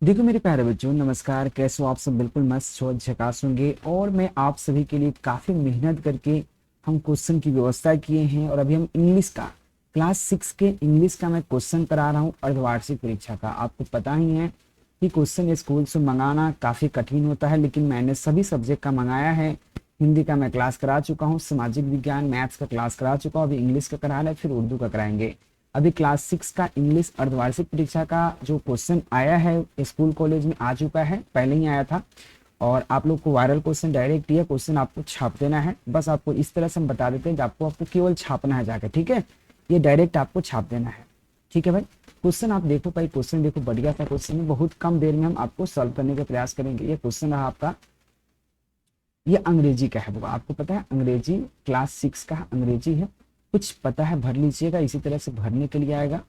देखो मेरे प्यारे बच्चों, नमस्कार। कैसे हो आप सब? बिल्कुल मस्त हो, झकास होंगे। और मैं आप सभी के लिए काफ़ी मेहनत करके हम क्वेश्चन की व्यवस्था किए हैं। और अभी हम इंग्लिश का क्लास 6 के इंग्लिश का मैं क्वेश्चन करा रहा हूँ अर्धवार्षिक परीक्षा का। आपको पता ही है कि क्वेश्चन स्कूल से मंगाना काफ़ी कठिन होता है, लेकिन मैंने सभी सब्जेक्ट का मंगाया है। हिंदी का मैं क्लास करा चुका हूँ, सामाजिक विज्ञान मैथ्स का क्लास करा चुका हूँ, अभी इंग्लिश का करा रहा है, फिर उर्दू का कराएंगे। अभी क्लास 6 का इंग्लिश अर्धवार्षिक परीक्षा का जो क्वेश्चन आया है स्कूल कॉलेज में आ चुका है, पहले ही आया था। और आप लोग को वायरल क्वेश्चन डायरेक्ट ये क्वेश्चन आपको छाप देना है। बस आपको इस तरह से हम बता देते हैं कि आपको आपको केवल छापना है जाकर, ठीक है। ये डायरेक्ट आपको छाप देना है, ठीक है भाई। क्वेश्चन आप देखो भाई, क्वेश्चन देखो, बढ़िया सा क्वेश्चन है। बहुत कम देर में हम आपको सॉल्व करने का प्रयास करेंगे। ये क्वेश्चन रहा आपका, ये अंग्रेजी का है। वो आपको पता है अंग्रेजी क्लास 6 का अंग्रेजी है। कुछ पता है भर लीजिएगा, इसी तरह से भरने के लिए आएगा।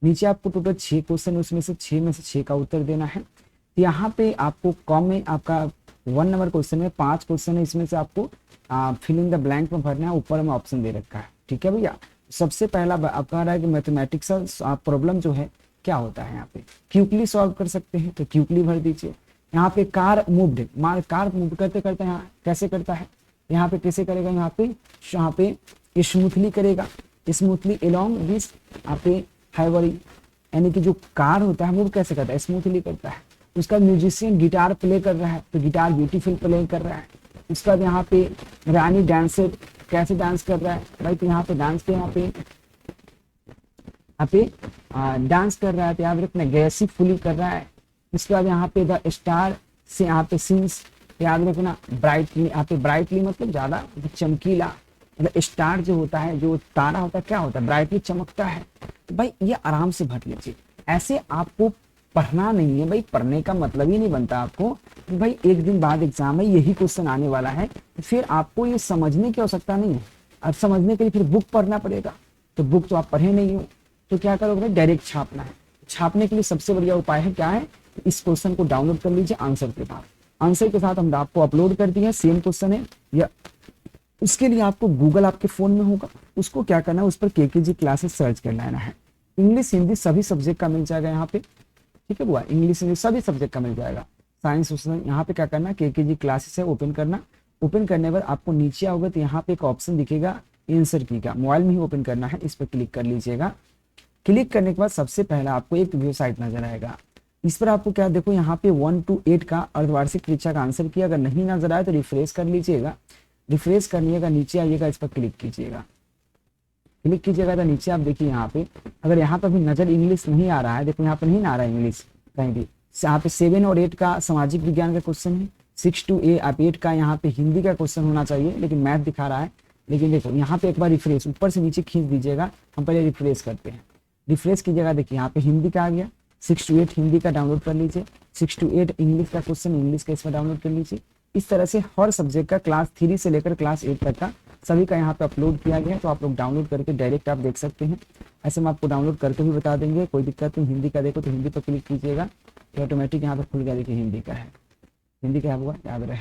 नीचे आपको टोटल 6 क्वेश्चन, उसमें से 6 में से 6 का उत्तर देना है। यहाँ पे आपको कॉम में आपका 1 नंबर क्वेश्चन में 5 क्वेश्चन है, इसमें से आपको फिल इन द ब्लैंक में भरना है। ऊपर में ऑप्शन दे रखा है, ठीक है भैया। सबसे पहला आप कह रहा है कि मैथमेटिक्स प्रॉब्लम जो है क्या होता है, यहाँ पे क्यूकली सॉल्व कर सकते हैं तो क्यूकली भर दीजिए। यहाँ पे कार मूव्ड, कार मूव करते करते यहाँ कैसे करता है, यहाँ पे कैसे करेगा, यहाँ पे स्मूथली करेगा, स्मूथली एलोंग दिस यहाँ पे हाईवरी, यानी कि जो कार होता है मूव कैसे करता है, स्मूथली करता है। उसका म्यूजिशियन गिटार प्ले कर रहा है तो गिटार ब्यूटीफुल प्ले कर रहा है। उसका यहाँ पे रानी डांसर कैसे डांस कर रहा है भाई, तो यहाँ पे डांस पे डांस कर रहा है, तो याद रखना ग्रेसिफुली कर रहा है। इसके बाद यहाँ पे द स्टार से यहाँ पे सीन्स, याद रखना ब्राइटली, यहाँ पे ब्राइटली मतलब ज्यादा चमकीला। मतलब स्टार जो होता है, जो तारा होता है, क्या होता है, ब्राइटली चमकता है। तो भाई ये आराम से भर लीजिए। ऐसे आपको पढ़ना नहीं है भाई, पढ़ने का मतलब ही नहीं बनता आपको कि भाई एक दिन बाद एग्जाम है, यही क्वेश्चन आने वाला है, फिर आपको ये समझने की आवश्यकता नहीं है। अब समझने के लिए फिर बुक पढ़ना पड़ेगा, तो बुक तो आप पढ़े नहीं हो, तो क्या करोगे, डायरेक्ट छापना है। छापने के लिए सबसे बढ़िया उपाय है क्या है, इस क्वेश्चन को डाउनलोड कर लीजिए आंसर के साथ। आंसर के साथ हम आपको अपलोड कर दिए, सेम क्वेश्चन है। या उसके लिए आपको गूगल आपके फोन में होगा, उसको क्या करना है, उस पर केकेजी क्लासेस सर्च कर लेना है। इंग्लिश हिंदी सभी सब्जेक्ट का मिल जाएगा यहाँ पे, ठीक है बुआ। इंग्लिश हिंदी सभी सब्जेक्ट का मिल जाएगा। साइंस सोशल, यहाँ पे क्या करना है, केकेजी क्लासेस है, ओपन करना। ओपन करने पर आपको नीचे आओगे तो यहाँ पे एक ऑप्शन दिखेगा आंसर की का, मोबाइल में ही ओपन करना है, इस पर क्लिक कर लीजिएगा। क्लिक करने के बाद सबसे पहला आपको एक वेबसाइट नजर आएगा। इस पर आपको क्या देखो, यहाँ पे 1 to 8 का अर्धवार्षिक परीक्षा का आंसर किया। अगर नहीं नजर आए तो रिफ्रेश कर लीजिएगा। रिफ्रेश करनिएगा, नीचे आइएगा, इस पर क्लिक कीजिएगा। क्लिक कीजिएगा तो नीचे आप देखिए यहाँ पे, अगर यहाँ पर भी नजर इंग्लिश नहीं आ रहा है, देखो यहाँ पर नहीं आ रहा है इंग्लिश कहीं भी। यहाँ पे 7 और 8 का सामाजिक विज्ञान का क्वेश्चन है। 6 to 8 का यहाँ पे हिंदी का क्वेश्चन होना चाहिए, लेकिन मैथ दिखा रहा है। लेकिन देखो यहाँ पे एक बार रिफ्रेश ऊपर से नीचे खींच दीजिएगा। हम पहले रिफ्रेश करते हैं। रिफ्रेश कीजिएगा, देखिए यहाँ पे हिंदी का आ गया। 6 to 8 हिंदी का डाउनलोड कर लीजिए। 6 to 8 इंग्लिश का क्वेश्चन, इंग्लिश का इसमें डाउनलोड कर लीजिए। इस तरह से हर सब्जेक्ट का क्लास 3 से लेकर क्लास 8 तक का सभी का यहाँ पे अपलोड किया गया है, तो आप लोग डाउनलोड करके डायरेक्ट आप देख सकते हैं। ऐसे हम आपको डाउनलोड करके भी बता देंगे, कोई दिक्कत नहीं। हिंदी का देखो तो हिंदी पर क्लिक कीजिएगा, तो ऑटोमेटिक यहाँ पे खुल गया। देखिए हिंदी का है, हिंदी का हुआ याद रहे।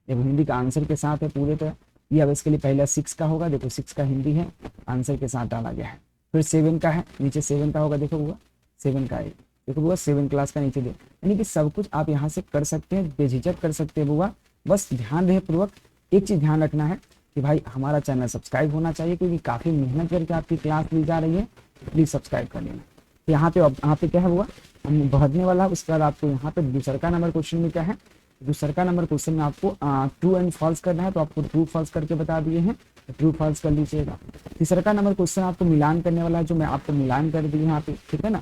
देखो हिंदी का आंसर के साथ है पूरे तरह। ये अब इसके लिए पहला 6 का होगा, देखो 6 का हिंदी है, आंसर के साथ डाला गया है। फिर 7 का है, नीचे 7 का होगा, देखो हुआ 7 का है, देखो बुआ 7 क्लास का नीचे दे। यानी कि सब कुछ आप यहाँ से कर सकते हैं, बेझिझक कर सकते हैं बुआ। बस ध्यान रहे पूर्वक, एक चीज ध्यान रखना है कि भाई हमारा चैनल सब्सक्राइब होना चाहिए, क्योंकि काफी मेहनत करके आपकी क्लास ली जा रही है। प्लीज सब्सक्राइब कर लेना। यहाँ पे क्या हुआ, हम भरने वाला। उसके बाद आपको यहाँ पे दूसरा नंबर क्वेश्चन में क्या है, दूसरा नंबर क्वेश्चन में आपको ट्रू एंड फॉल्स करना है, तो आपको ट्रू फॉल्स करके बता दिए हैं, ट्रू फॉल्स कर लीजिएगा। तीसरा नंबर क्वेश्चन आपको मिलान करने वाला है, जो मैं आपको मिलान कर दिए यहाँ पे, ठीक है ना,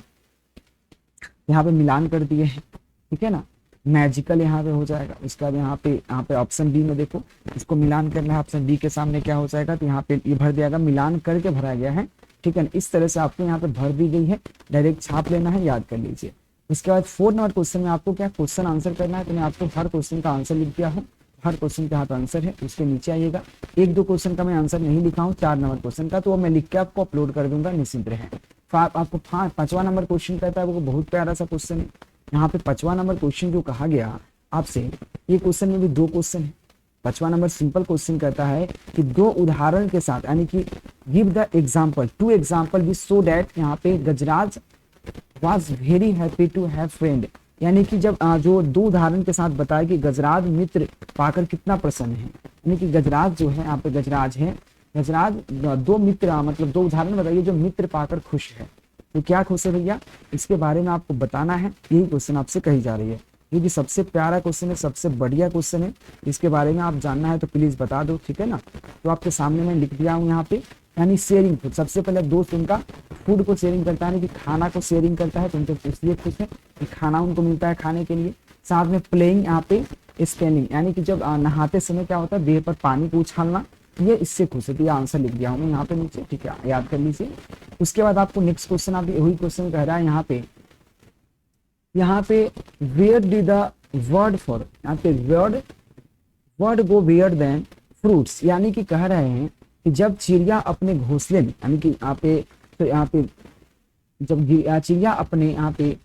यहाँ पे मिलान कर दिए हैं, ठीक है ना। मैजिकल यहाँ पे हो जाएगा। उसके बाद यहाँ पे ऑप्शन बी में देखो, इसको मिलान करना है। ऑप्शन बी के सामने क्या हो जाएगा, तो यहाँ पे ये भर दिया गया, मिलान करके भरा गया है, ठीक है ना। इस तरह से आपको यहाँ पे भर दी गई है, डायरेक्ट छाप लेना है, याद कर लीजिए। इसके बाद 4 नंबर क्वेश्चन में आपको क्या क्वेश्चन आंसर करना है, तो मैं आपको हर क्वेश्चन का आंसर लिख दिया हूँ। हर क्वेश्चन का यहाँ पे आंसर है, उसके नीचे आइएगा। 1-2 क्वेश्चन का मैं आंसर नहीं लिखा हूँ, 4 नंबर क्वेश्चन का, तो वो मैं लिख के आपको अपलोड कर दूंगा, निश्चिंत रहे। आपको 5वां नंबर क्वेश्चन कहता है, वो बहुत प्यारा सा क्वेश्चन है। यहाँ पे 5वां नंबर क्वेश्चन जो कहा गया आपसे, ये क्वेश्चन में भी 2 क्वेश्चन है। 5वां नंबर सिंपल क्वेश्चन कहता है कि 2 उदाहरण के साथ, यानी कि गिव द एग्जाम्पल, 2 एग्जाम्पल भी सो डैट, यहाँ पे Gajraj was very happy to have friend, यानी कि जब जो दो उदाहरण के साथ बताया कि गजराज मित्र पाकर कितना प्रसन्न है, यानी कि गजराज जो है यहाँ पे गजराज है, गजराज दो मित्र मतलब दो उदाहरण बताइए जो मित्र पाकर खुश है। तो क्या खुश है भैया, इसके बारे में आपको बताना है, यही क्वेश्चन आपसे कही जा रही है, क्योंकि सबसे प्यारा क्वेश्चन है, सबसे बढ़िया क्वेश्चन है, इसके बारे में आप जानना है तो प्लीज बता दो, ठीक है ना। तो आपके सामने मैं लिख दिया हूँ यहाँ पे, यानी शेयरिंग फूड, सबसे पहले दोस्त उनका फूड को शेयरिंग करता है, कि खाना को शेयरिंग करता है, तो उनके इसलिए खुश है कि खाना उनको मिलता है खाने के लिए। साथ में प्लेइंग यहाँ पे स्पेनिंग, यानी कि जब नहाते समय क्या होता है देह पर पानी को उछालना, ये इससे खुश है। तो ये आंसर लिख दिया हूँ मैं यहाँ पे नीचे, ठीक है, याद कर लीजिए। उसके बाद आपको नेक्स्ट क्वेश्चन, आप वही क्वेश्चन कह रहा है यहाँ पे where did the word for, यहाँ पे word go where then fruits, यानी कि कह रहे हैं कि जब चिड़िया अपने घोंसले में, यानी कि यहाँ पे तो यहाँ पे जब चिड़िया अपने यहाँ पे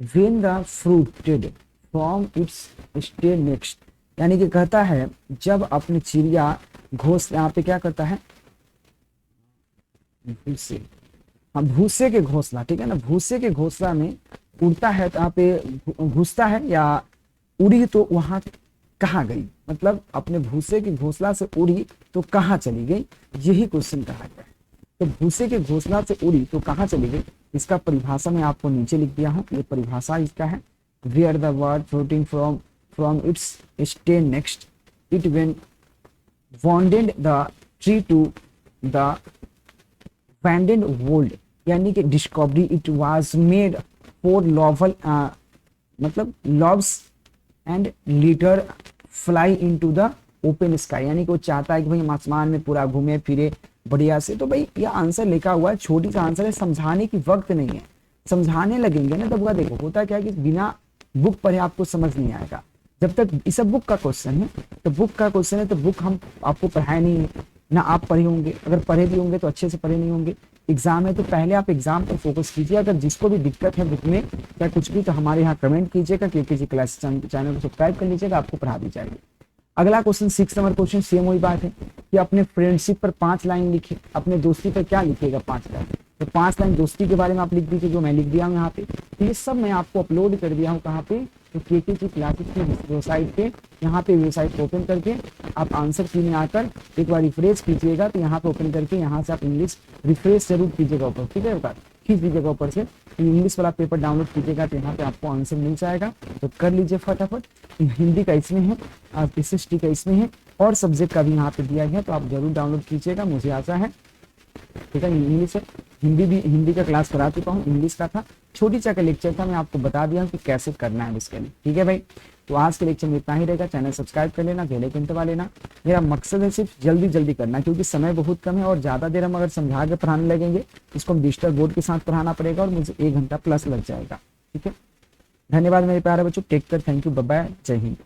when the fruited from its stay next, यानी कि कहता है जब अपनी चिड़िया घोंसले, यहाँ पे क्या करता है भूसे, हाँ भूसे के घोंसला, ठीक है ना, भूसे के घोंसला में उड़ता है, तो यहाँ पे घुसता है या उड़ी तो वहां कहाँ गई, मतलब अपने भूसे के घोंसला से उड़ी तो कहाँ चली गई, यही क्वेश्चन कहा गया है। तो भूसे के घोंसला से उड़ी तो कहाँ चली गई, इसका परिभाषा मैं आपको नीचे लिख दिया हूँ, ये परिभाषा इसका है, where the word floating from its stay next it when wandered the tree to the abandoned world, यानी कि discovery it was made for level, मतलब loves and litter fly into the open sky, यानी कि वो चाहता है कि भाई हम आसमान में पूरा घूमे फिरे बढ़िया से। तो भाई ये आंसर लिखा हुआ है, छोटी सा आंसर है, समझाने की वक्त नहीं है, समझाने लगेंगे ना तब देखो होता क्या है कि बिना बुक पढ़े आपको समझ नहीं आएगा। जब तक इस बुक का क्वेश्चन है, तो बुक का क्वेश्चन है, तो बुक हम आपको पढ़ाए नहीं है ना, आप पढ़े होंगे, अगर पढ़े भी होंगे तो अच्छे से पढ़े नहीं होंगे। एग्जाम है तो पहले आप एग्जाम पर फोकस कीजिए। अगर जिसको भी दिक्कत है बुक में या कुछ भी, तो हमारे यहाँ कमेंट कीजिएगा, केकेजी क्लास चैनल को सब्सक्राइब कर लीजिएगा, आपको पढ़ा दी जाएगी। अगला क्वेश्चन 6 नंबर क्वेश्चन, सेम वही बात है कि अपने फ्रेंडशिप पर 5 लाइन लिखे, अपने दोस्ती पर क्या लिखिएगा 5 लाइन, तो 5 लाइन दोस्ती के बारे में आप लिख दीजिए, जो मैं लिख दिया हूँ यहाँ पे। तो ये सब मैं आपको अपलोड कर दिया हूँ कहाँ पे, तो केकेजी क्लासेस की वेबसाइट पे, यहाँ पे वेबसाइट ओपन करके आप आंसर की में आकर एक बार रिफ्रेश कीजिएगा, तो यहाँ पे ओपन करके यहाँ से आप इंग्लिश रिफ्रेश जरूर कीजिएगा ऊपर, ठीक है, खींच दीजिएगा ऊपर से, इंग्लिश वाला पेपर डाउनलोड कीजिएगा, तो यहाँ पे आपको आंसर मिल जाएगा, तो कर लीजिए फटाफट। हिंदी का इसमें है, SST का इसमें है, और सब्जेक्ट का भी यहाँ पे दिया गया, तो आप जरूर डाउनलोड कीजिएगा, मुझे आशा है, ठीक है। इंग्लिश है, हिंदी का क्लास करा चुका हूँ, इंग्लिश का था, छोटी सा का लेक्चर था, मैं आपको बता दिया हूँ कि कैसे करना है इसके लिए, ठीक है भाई। तो आज के लेक्चर में इतना ही रहेगा, चैनल सब्सक्राइब कर लेना, बेल आइकन दबा लेना। मेरा मकसद है सिर्फ जल्दी करना, क्योंकि समय बहुत कम है और ज्यादा देर हम अगर समझा के पढ़ाने लगेंगे इसको हम डिजिटल बोर्ड के साथ पढ़ाना पड़ेगा और मुझे 1 घंटा प्लस लग जाएगा, ठीक है। धन्यवाद मेरे प्यारे बच्चों, take care, thank you, bye bye, जय हिंद।